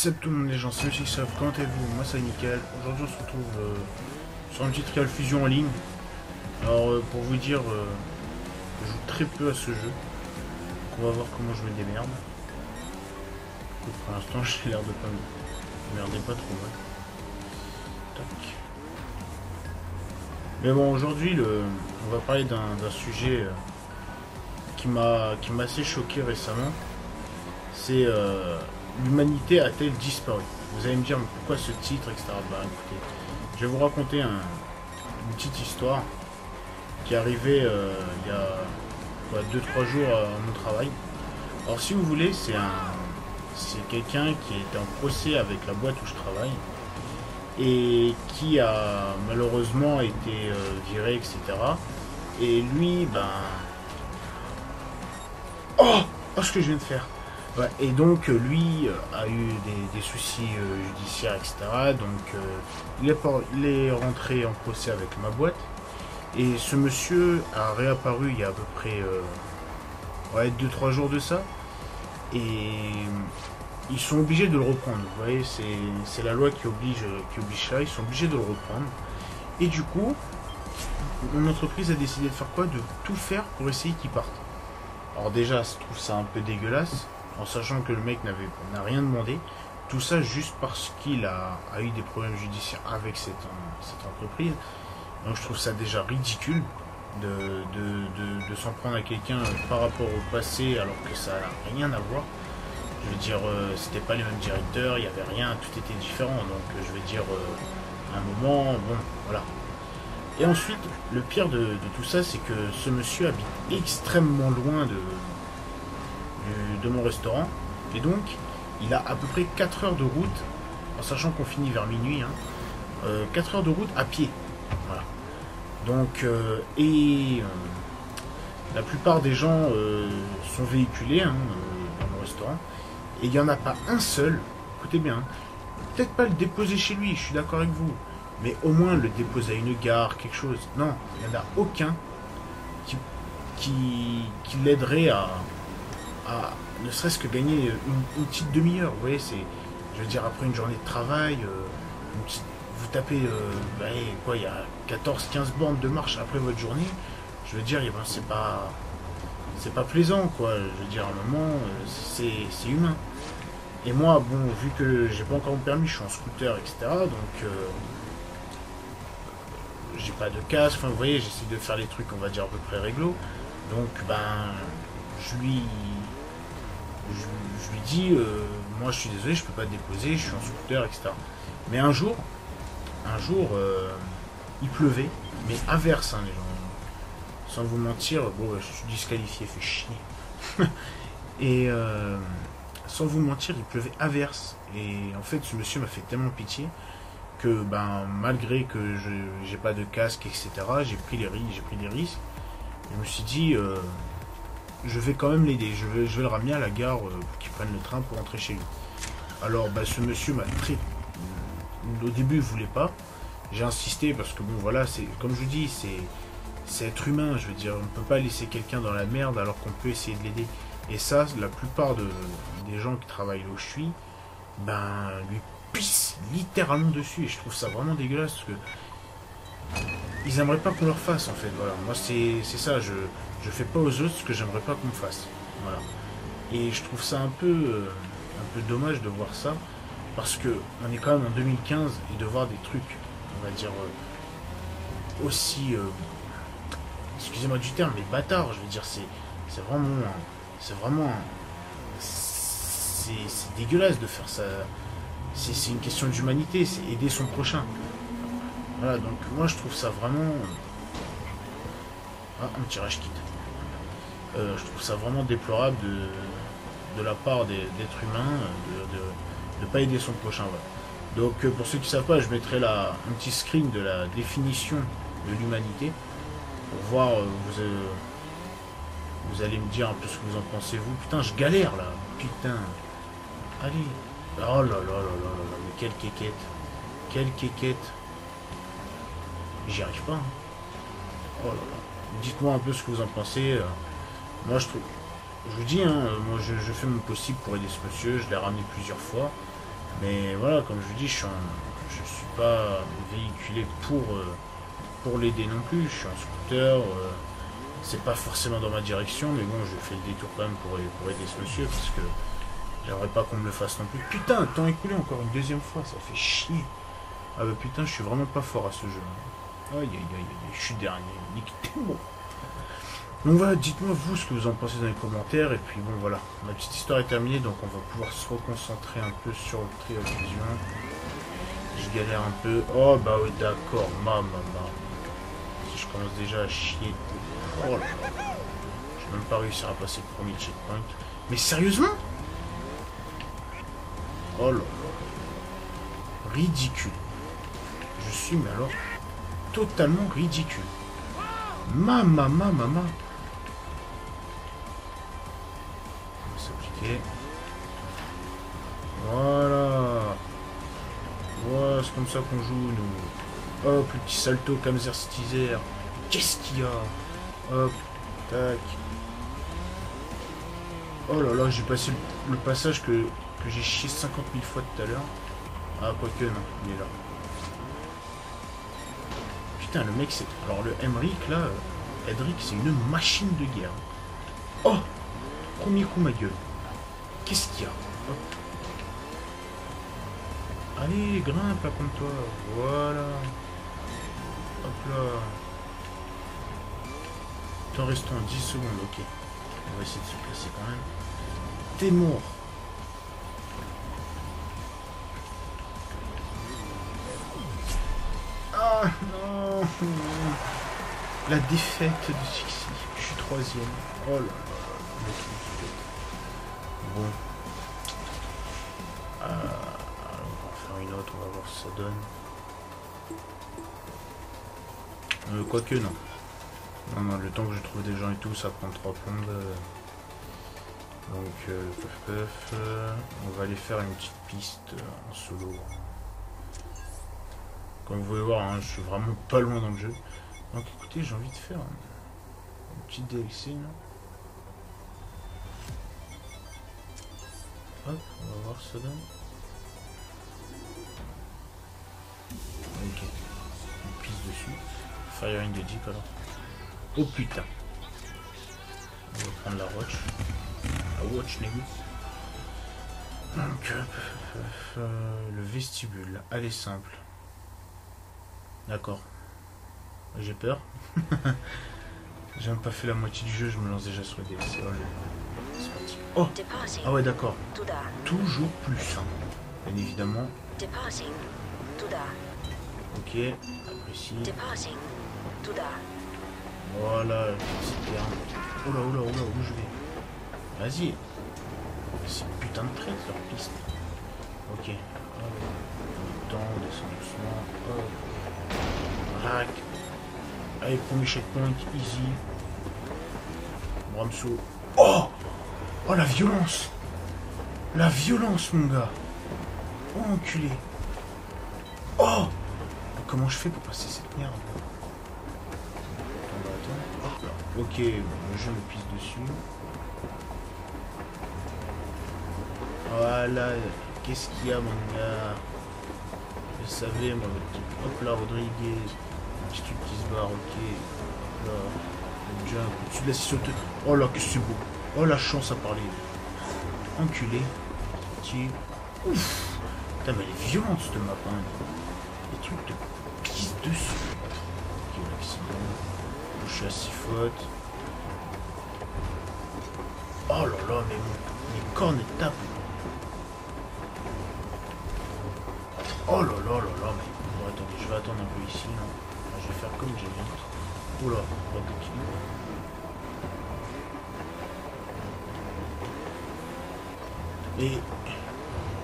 Salut tout le monde les gens, c'est Monsieur Xav, comment allez-vous? Moi c'est nickel. Aujourd'hui on se retrouve sur une petite Real Fusion en ligne. Alors pour vous dire, je joue très peu à ce jeu. Donc on va voir comment je me démerde. Donc, pour l'instant j'ai l'air de pas me merder pas trop mal. Tac. Mais bon aujourd'hui on va parler d'un sujet qui m'a assez choqué récemment. C'est l'humanité a-t-elle disparu? Vous allez me dire mais pourquoi ce titre, etc. Bah écoutez, je vais vous raconter une petite histoire qui est arrivée il y a 2-3 jours à mon travail. Alors si vous voulez, c'est quelqu'un qui était en procès avec la boîte où je travaille et qui a malheureusement été viré, etc. Et lui, ben... Oh, ce que je viens de faire. Ouais, et donc lui a eu des soucis judiciaires, etc. Donc il est rentré en procès avec ma boîte. Et ce monsieur a réapparu il y a à peu près 2-3 jours de ça. Et ils sont obligés de le reprendre. Vous voyez, c'est la loi qui oblige ça. Ils sont obligés de le reprendre. Et du coup, mon entreprise a décidé de faire quoi? De tout faire pour essayer qu'il parte. Alors déjà, je trouve ça un peu dégueulasse, en sachant que le mec n'a rien demandé. Tout ça juste parce qu'il a eu des problèmes judiciaires avec cette entreprise. Donc je trouve ça déjà ridicule de s'en prendre à quelqu'un par rapport au passé alors que ça n'a rien à voir. Je veux dire, c'était pas les mêmes directeurs, il n'y avait rien, tout était différent. Donc je veux dire, à un moment, bon, voilà. Et ensuite, le pire de tout ça, c'est que ce monsieur habite extrêmement loin de mon restaurant. Et donc, il a à peu près 4 heures de route, en sachant qu'on finit vers minuit, 4 heures de route à pied. Voilà. Donc, la plupart des gens sont véhiculés dans mon restaurant. Et il n'y en a pas un seul, écoutez bien, peut-être pas le déposer chez lui, je suis d'accord avec vous. Mais au moins le déposer à une gare, quelque chose. Non, il n'y en a aucun qui l'aiderait à ne serait-ce que gagner une petite demi-heure. Vous voyez, je veux dire, après une journée de travail, vous tapez, il y a 14-15 bornes de marche après votre journée. Je veux dire, c'est pas plaisant, quoi. Je veux dire, à un moment, c'est humain. Et moi, bon, vu que j'ai pas encore mon permis, je suis en scooter, etc. Donc... j'ai pas de casque, enfin vous voyez, j'essaie de faire les trucs on va dire à peu près réglo. Donc ben je lui dis moi je suis désolé, je peux pas te déposer, je suis en scooter, etc. Mais un jour, il pleuvait, mais averse les gens. Sans vous mentir, bon je suis disqualifié, fait chier. Et sans vous mentir, il pleuvait averse. Et en fait ce monsieur m'a fait tellement pitié que ben malgré que j'ai pas de casque, etc., j'ai pris des risques. Je me suis dit je vais quand même l'aider, je vais le ramener à la gare pour qu'il prenne le train pour rentrer chez lui. Alors ben, ce monsieur m'a très... Au début il voulait pas, j'ai insisté parce que bon voilà, c'est comme je vous dis, c'est être humain, je veux dire, on ne peut pas laisser quelqu'un dans la merde alors qu'on peut essayer de l'aider. Et ça, la plupart des gens qui travaillent là où je suis, ben lui pisse littéralement dessus et je trouve ça vraiment dégueulasse parce que ils aimeraient pas qu'on leur fasse en fait. Voilà, moi c'est ça, je fais pas aux autres ce que j'aimerais pas qu'on me fasse. Voilà. Et je trouve ça un peu dommage de voir ça parce que on est quand même en 2015 et de voir des trucs, on va dire aussi excusez-moi du terme, mais bâtard, je veux dire c'est dégueulasse de faire ça. C'est une question d'humanité, c'est aider son prochain. Voilà, donc moi je trouve ça vraiment... Ah, un petit rage kit. Je trouve ça vraiment déplorable de la part d'êtres humains de pas aider son prochain. Voilà. Donc pour ceux qui ne savent pas, je mettrai un petit screen de la définition de l'humanité. Pour voir, vous allez me dire un peu ce que vous en pensez vous. Putain, je galère là. Putain. Allez. Oh là là là là là là, mais quelle quéquette. Quelle quéquette. J'y arrive pas. Oh là là. Dites-moi un peu ce que vous en pensez. Moi je vous dis, moi je fais mon possible pour aider ce monsieur. Je l'ai ramené plusieurs fois. Mais voilà, comme je vous dis, je suis pas véhiculé pour l'aider non plus. Je suis en scooter, c'est pas forcément dans ma direction, mais bon, je fais le détour quand même pour aider ce monsieur, parce que j'aimerais pas qu'on me le fasse non plus. Putain, temps écoulé encore une deuxième fois, ça fait chier. Ah bah putain, je suis vraiment pas fort à ce jeu. Aïe aïe aïe aïe, je suis dernier, niquez-moi. Donc voilà, dites-moi vous ce que vous en pensez dans les commentaires, et puis bon voilà, ma petite histoire est terminée, donc on va pouvoir se reconcentrer un peu sur le trial vision. Je galère un peu. Oh bah oui d'accord, maman. Je commence déjà à chier. Oh là là. Je vais même pas réussir à passer le premier checkpoint. Mais sérieusement? Oh là là. Ridicule. Je suis mais alors totalement ridicule. Maman. On va s'appliquer. Voilà. Ouais, c'est comme ça qu'on joue, nous. Hop, le petit salto Kamzer Citizer. Qu'est-ce qu'il y a? Hop, tac. Oh là là, j'ai passé le passage que j'ai chié 50 000 fois tout à l'heure. Ah, quoique, non, il est là. Putain, le mec, c'est... Alors, le Emmerich, là, Edric, c'est une machine de guerre. Oh! Premier coup, ma gueule. Qu'est-ce qu'il y a? Hop. Allez, grimpe là comme toi. Voilà. Hop là. Temps restant 10 secondes, ok. On va essayer de se placer quand même. T'es mort. Ah non. La défaite de Sixi. Je suis troisième. Oh là là. Bon. On va en faire une autre, on va voir ce que ça donne. Quoique non. Non, le temps que je trouve des gens et tout, ça prend 3 plombes. Donc, on va aller faire une petite piste en solo. Comme vous pouvez voir, hein, je suis vraiment pas loin dans le jeu. Donc écoutez, j'ai envie de faire une petite DLC là. Hop, on va voir ce que ça donne. Ok. Une piste dessus. Firing de Jeep alors. Oh putain. On va prendre la watch. La watch, les gars. Donc, le vestibule. Allez, simple. D'accord. J'ai peur. J'ai même pas fait la moitié du jeu, je me lance déjà sur le DLC. C'est parti. Oh! Ah ouais, d'accord. Toujours plus simple. Bien évidemment. Ok, apprécie. Voilà, c'est bien. Oh là, où je vais? Vas-y. C'est putain de traite leur piste. Ok. Temps, descend doucement. Hop. Rack. Allez, premier checkpoint, easy. Bramso. Oh! Oh la violence! La violence, mon gars! Oh, enculé! Oh! Comment je fais pour passer cette merde? Attends. Ok, bon, le jeu me pisse dessus. Voilà, qu'est-ce qu'il y a, mon gars? Je savais, moi, le type. Hop là, Rodriguez. Un petit truc qui se barre, ok. Hop là, le jump. Au-dessus de la sauteuse. Oh là, que c'est beau. Oh, la chance à parler. Enculé. Petit. Ouf. Putain, mais elle est violente, cette map, hein. Les trucs de pisse dessus. Ok, l'accident. Je suis à 6 fautes. Oh là là, mais mes cornes tapent. Oh là là, mais... Bon, attendez, je vais attendre un peu ici, là. Je vais faire comme j'ai dit. Oula, on va continuer. Et...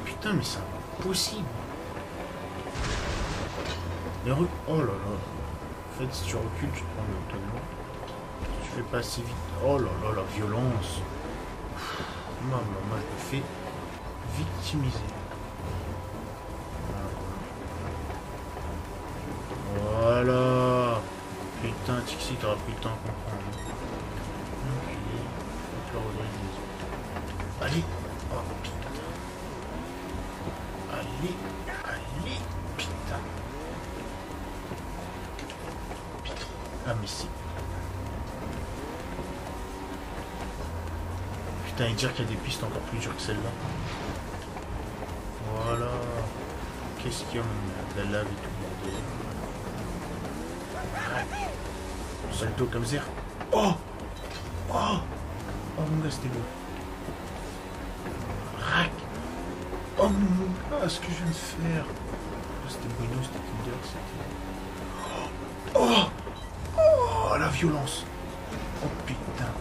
Putain, mais c'est impossible. Les rues... Oh là là. En fait, si tu recules, tu prends le tonneau. Tu fais pas assez vite. Oh là là, la violence. Moi, je me fais victimiser. Voilà. Putain, Tixi, t'auras pris le temps à comprendre. Allez. Oh putain. Allez. Allez, allez, putain. Putain. Ah mais si. Putain, et dire qu'il y a des pistes encore plus dures que celle-là. Voilà. Qu'est-ce qu'il y a, de la lave et tout, bordel. Salto comme ça. Oh. Oh. Oh mon gars, c'était beau. Rack. Oh mon gars, ce que je viens de faire. C'était Bruno, c'était Tinder, c'était... Oh. Oh, la violence. Oh putain.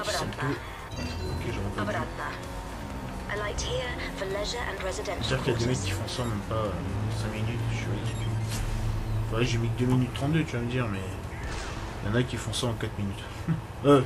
Salto. Ok, je reconnais. C'est-à-dire qu'il y a des mecs qui font ça même pas 5 minutes, je suis ridicule. Enfin, j'ai mis que 2 minutes 32, tu vas me dire, mais il y en a qui font ça en 4 minutes. En 1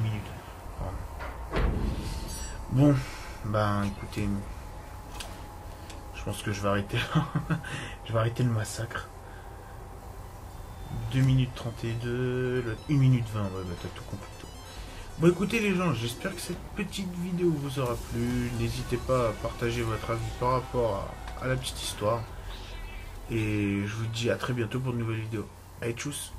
minute. Pardon. Bon, ben écoutez, je pense que je vais arrêter là. Je vais arrêter le massacre. 2 minutes 32, 1 minute 20, ouais, bah t'as tout compris. Bon écoutez les gens, j'espère que cette petite vidéo vous aura plu. N'hésitez pas à partager votre avis par rapport à la petite histoire. Et je vous dis à très bientôt pour de nouvelles vidéos. Allez, tchuss!